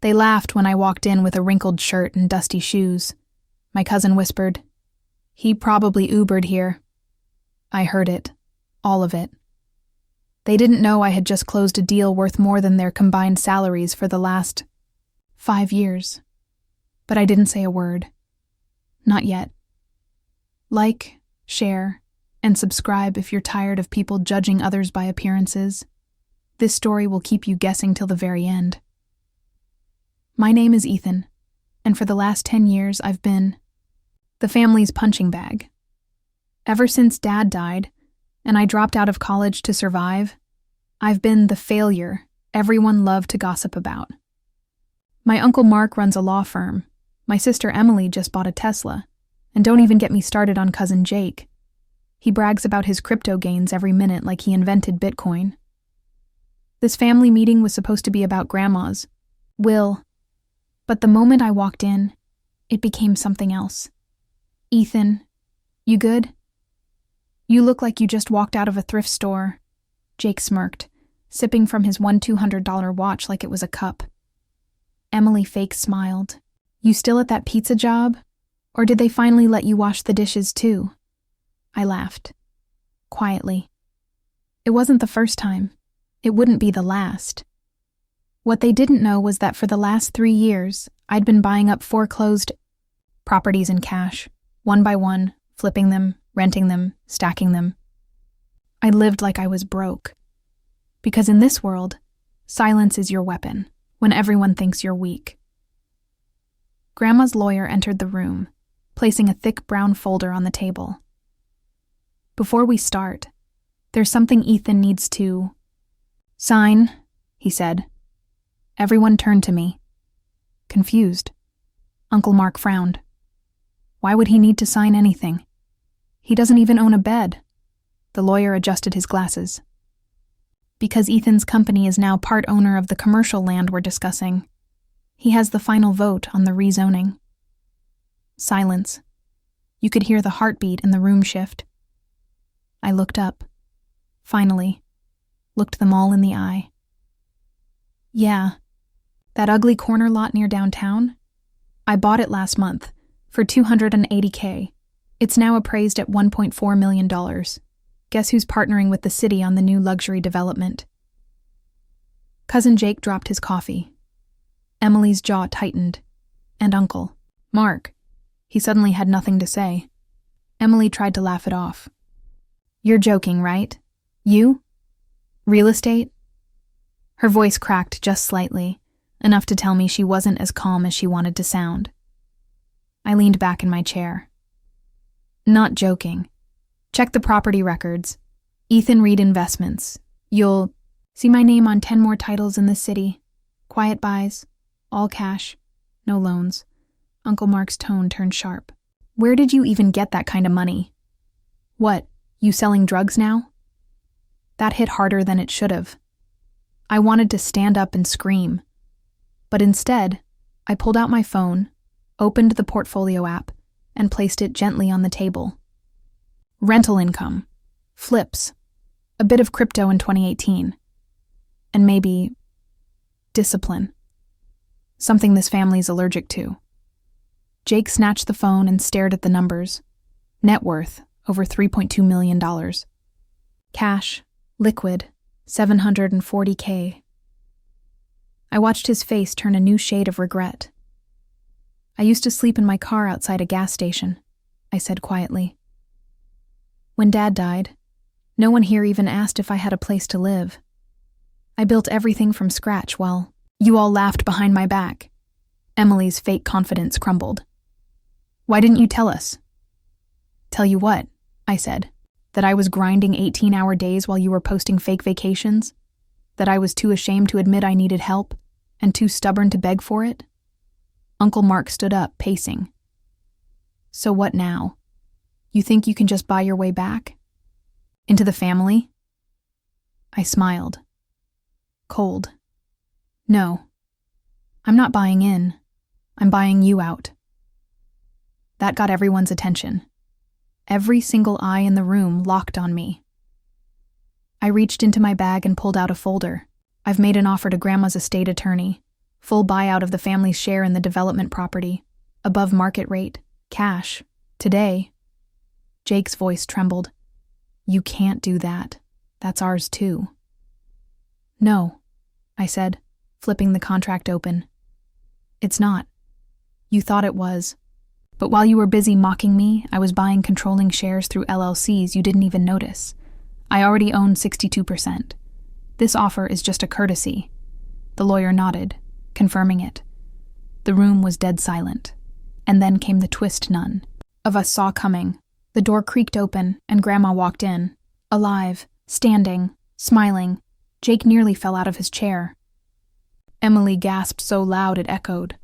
They laughed when I walked in with a wrinkled shirt and dusty shoes. My cousin whispered, "He probably Ubered here." I heard it. All of it. They didn't know I had just closed a deal worth more than their combined salaries for the last 5 years. But I didn't say a word. Not yet. Like, share, and subscribe if you're tired of people judging others by appearances. This story will keep you guessing till the very end. My name is Ethan, and for the last 10 years I've been the family's punching bag. Ever since Dad died, and I dropped out of college to survive, I've been the failure everyone loved to gossip about. My Uncle Mark runs a law firm. My sister Emily just bought a Tesla. And don't even get me started on cousin Jake. He brags about his crypto gains every minute like he invented Bitcoin. This family meeting was supposed to be about Grandma's will, but the moment I walked in, it became something else. "Ethan, you good? You look like you just walked out of a thrift store." Jake smirked, sipping from his $200 watch like it was a cup. Emily fake smiled. "You still at that pizza job? Or did they finally let you wash the dishes too?" I laughed. Quietly. It wasn't the first time. It wouldn't be the last. What they didn't know was that for the last 3 years, I'd been buying up foreclosed properties in cash, one by one, flipping them, renting them, stacking them. I lived like I was broke. Because in this world, silence is your weapon when everyone thinks you're weak. Grandma's lawyer entered the room, placing a thick brown folder on the table. "Before we start, there's something Ethan needs to sign," he said. Everyone turned to me. Confused. Uncle Mark frowned. Why would he need to sign anything? He doesn't even own a bed. The lawyer adjusted his glasses. "Because Ethan's company is now part owner of the commercial land we're discussing. He has the final vote on the rezoning." Silence. You could hear the heartbeat in the room shift. I looked up. Finally. Looked them all in the eye. "Yeah. That ugly corner lot near downtown? I bought it last month for $280K. It's now appraised at $1.4 million. Guess who's partnering with the city on the new luxury development?" Cousin Jake dropped his coffee. Emily's jaw tightened. And Uncle Mark. He suddenly had nothing to say. Emily tried to laugh it off. "You're joking, right? You? Real estate?" Her voice cracked just slightly, enough to tell me she wasn't as calm as she wanted to sound. I leaned back in my chair. "Not joking. Check the property records. Ethan Reed Investments. You'll see my name on 10 more titles in this city. Quiet buys. All cash. No loans." Uncle Mark's tone turned sharp. "Where did you even get that kind of money? What, you selling drugs now?" That hit harder than it should have. I wanted to stand up and scream. But instead, I pulled out my phone, opened the portfolio app, and placed it gently on the table. Rental income. Flips. A bit of crypto in 2018. And maybe discipline. Something this family's allergic to. Jake snatched the phone and stared at the numbers. Net worth, over $3.2 million. Cash, liquid, $740K. I watched his face turn a new shade of regret. "I used to sleep in my car outside a gas station," I said quietly. "When Dad died, no one here even asked if I had a place to live. I built everything from scratch while you all laughed behind my back." Emily's fake confidence crumbled. "Why didn't you tell us?" "Tell you what?" I said. "That I was grinding 18-hour days while you were posting fake vacations? That I was too ashamed to admit I needed help and too stubborn to beg for it?" Uncle Mark stood up, pacing. "So what now? You think you can just buy your way back? Into the family?" I smiled. Cold. "No. I'm not buying in. I'm buying you out." That got everyone's attention. Every single eye in the room locked on me. I reached into my bag and pulled out a folder. "I've made an offer to Grandma's estate attorney Full buyout of the family's share in the development property. Above market rate. Cash. Today. Jake's voice trembled. You can't do that. That's ours too. No, I said, flipping the contract open. It's not. You thought it was. But while you were busy mocking me, I was buying controlling shares through LLCs you didn't even notice. I already own 62%. This offer is just a courtesy. The lawyer nodded, confirming it. The room was dead silent. And then came the twist none of us saw coming. The door creaked open, and Grandma walked in. Alive, standing, smiling. Jake nearly fell out of his chair. Emily gasped so loud it echoed.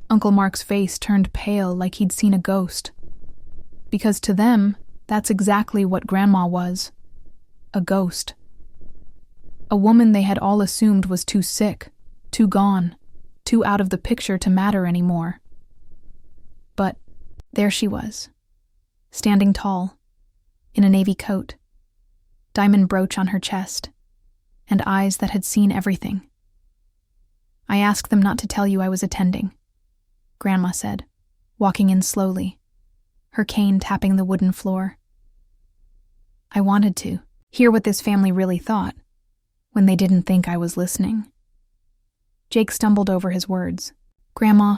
Uncle Mark's face turned pale like he'd seen a ghost. Because to them, that's exactly what Grandma was. A ghost. A woman they had all assumed was too sick, too gone, too out of the picture to matter anymore. But there she was, standing tall, in a navy coat, diamond brooch on her chest, and eyes that had seen everything. I asked them not to tell you I was attending, Grandma said, walking in slowly, her cane tapping the wooden floor. I wanted to hear what this family really thought, when they didn't think I was listening. Jake stumbled over his words. Grandma,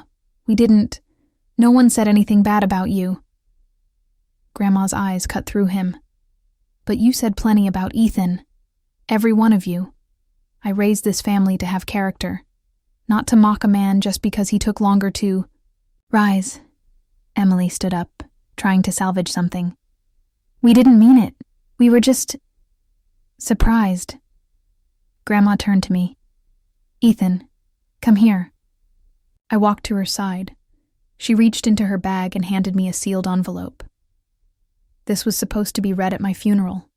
no one said anything bad about you. Grandma's eyes cut through him. But you said plenty about Ethan. Every one of you. I raised this family to have character, not to mock a man just because he took longer to... Rise. Emily stood up, trying to salvage something. We didn't mean it. We were just... surprised. Grandma turned to me. Ethan, come here. I walked to her side. She reached into her bag and handed me a sealed envelope. This was supposed to be read at my funeral.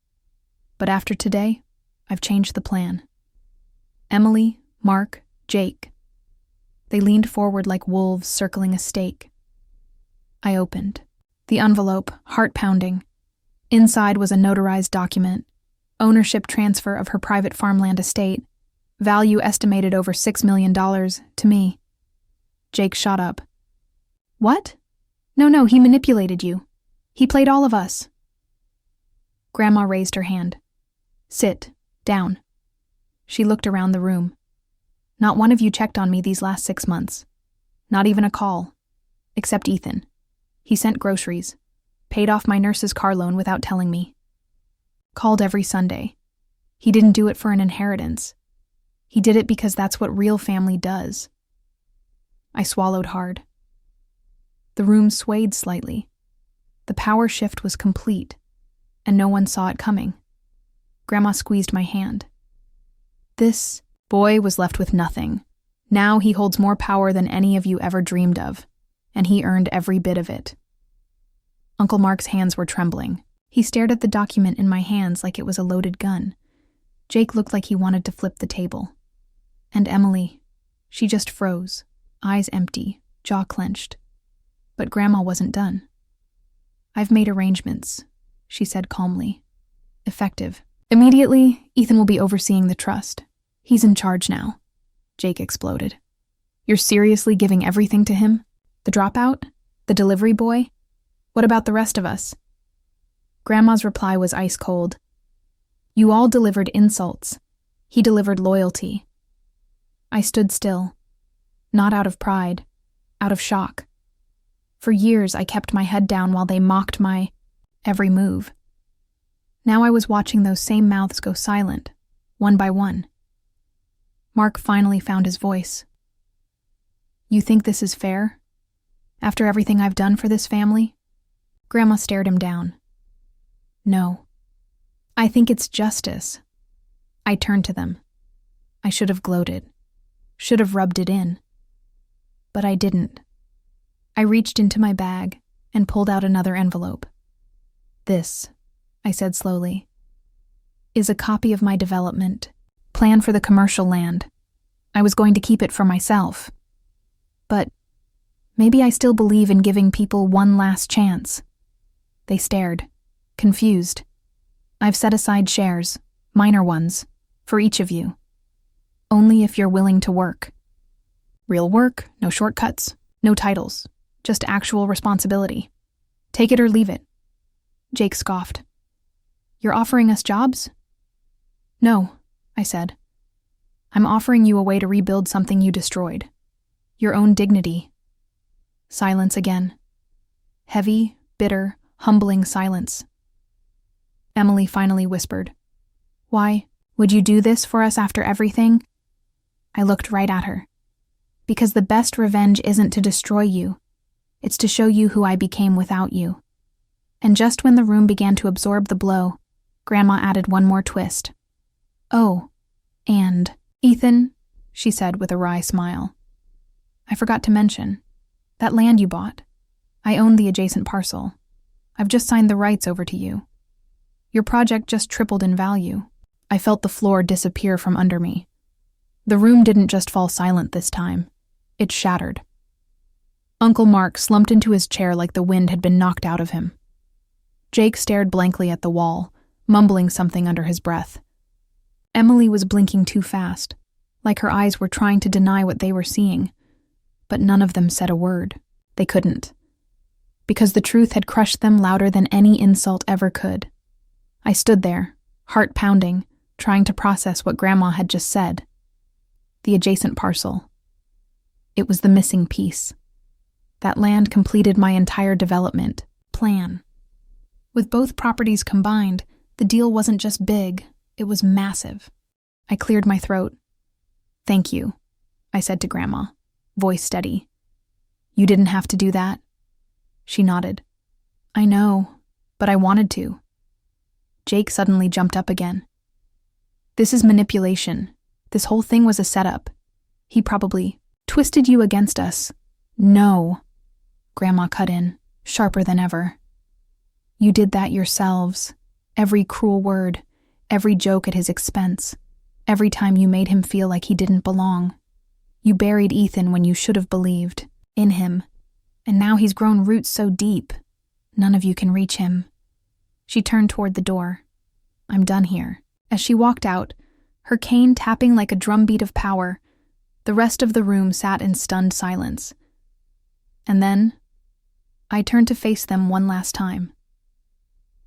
But after today, I've changed the plan. Emily, Mark, Jake. They leaned forward like wolves circling a stake. I opened. The envelope, heart-pounding. Inside was a notarized document. Ownership transfer of her private farmland estate. Value estimated over $6 million to me. Jake shot up. What? No, he manipulated you. He played all of us. Grandma raised her hand. Sit. Down. She looked around the room. Not one of you checked on me these last 6 months. Not even a call. Except Ethan. He sent groceries. Paid off my nurse's car loan without telling me. Called every Sunday. He didn't do it for an inheritance. He did it because that's what real family does. I swallowed hard. The room swayed slightly. The power shift was complete, and no one saw it coming. Grandma squeezed my hand. This boy was left with nothing. Now he holds more power than any of you ever dreamed of, and he earned every bit of it. Uncle Mark's hands were trembling. He stared at the document in my hands like it was a loaded gun. Jake looked like he wanted to flip the table. And Emily, she just froze, eyes empty, jaw clenched. But Grandma wasn't done. I've made arrangements, she said calmly. Effective. Immediately, Ethan will be overseeing the trust. He's in charge now. Jake exploded. You're seriously giving everything to him? The dropout? The delivery boy? What about the rest of us? Grandma's reply was ice cold. You all delivered insults. He delivered loyalty. I stood still. Not out of pride, out of shock. For years, I kept my head down while they mocked my every move. Now I was watching those same mouths go silent, one by one. Mark finally found his voice. You think this is fair? After everything I've done for this family? Grandma stared him down. No. I think it's justice. I turned to them. I should have gloated. Should have rubbed it in. But I didn't. I reached into my bag and pulled out another envelope. This, I said slowly, is a copy of my development plan for the commercial land. I was going to keep it for myself. But maybe I still believe in giving people one last chance. They stared, confused. I've set aside shares, minor ones, for each of you. Only if you're willing to work. Real work, no shortcuts, no titles, just actual responsibility. Take it or leave it. Jake scoffed. You're offering us jobs? No, I said. I'm offering you a way to rebuild something you destroyed. Your own dignity. Silence again. Heavy, bitter, humbling silence. Emily finally whispered, Why, would you do this for us after everything? I looked right at her. Because the best revenge isn't to destroy you. It's to show you who I became without you. And just when the room began to absorb the blow, Grandma added one more twist. Oh, and, Ethan, she said with a wry smile. I forgot to mention, that land you bought. I own the adjacent parcel. I've just signed the rights over to you. Your project just tripled in value. I felt the floor disappear from under me. The room didn't just fall silent this time. It shattered. Uncle Mark slumped into his chair like the wind had been knocked out of him. Jake stared blankly at the wall, mumbling something under his breath. Emily was blinking too fast, like her eyes were trying to deny what they were seeing. But none of them said a word. They couldn't. Because the truth had crushed them louder than any insult ever could. I stood there, heart pounding, trying to process what Grandma had just said. The adjacent parcel. It was the missing piece. That land completed my entire development plan. With both properties combined, the deal wasn't just big, it was massive. I cleared my throat. Thank you, I said to Grandma, voice steady. You didn't have to do that. She nodded. I know, but I wanted to. Jake suddenly jumped up again. This is manipulation. This whole thing was a setup. He probably twisted you against us. No, Grandma cut in, sharper than ever. You did that yourselves. Every cruel word, every joke at his expense, every time you made him feel like he didn't belong. You buried Ethan when you should have believed in him, and now he's grown roots so deep, none of you can reach him. She turned toward the door. I'm done here. As she walked out, her cane tapping like a drumbeat of power, the rest of the room sat in stunned silence. And then, I turned to face them one last time.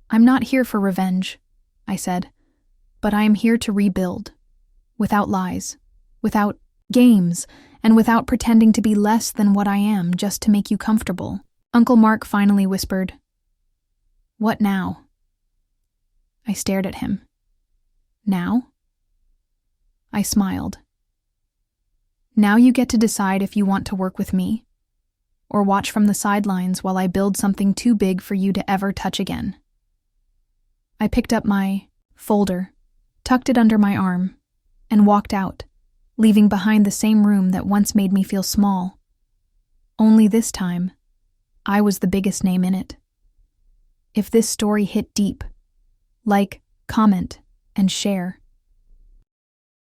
I'm not here for revenge, I said, but I am here to rebuild. Without lies, without games, and without pretending to be less than what I am just to make you comfortable. Uncle Mark finally whispered, What now? I stared at him. Now? I smiled. Now you get to decide if you want to work with me, or watch from the sidelines while I build something too big for you to ever touch again. I picked up my folder, tucked it under my arm, and walked out, leaving behind the same room that once made me feel small. Only this time, I was the biggest name in it. If this story hit deep, like, comment, and share.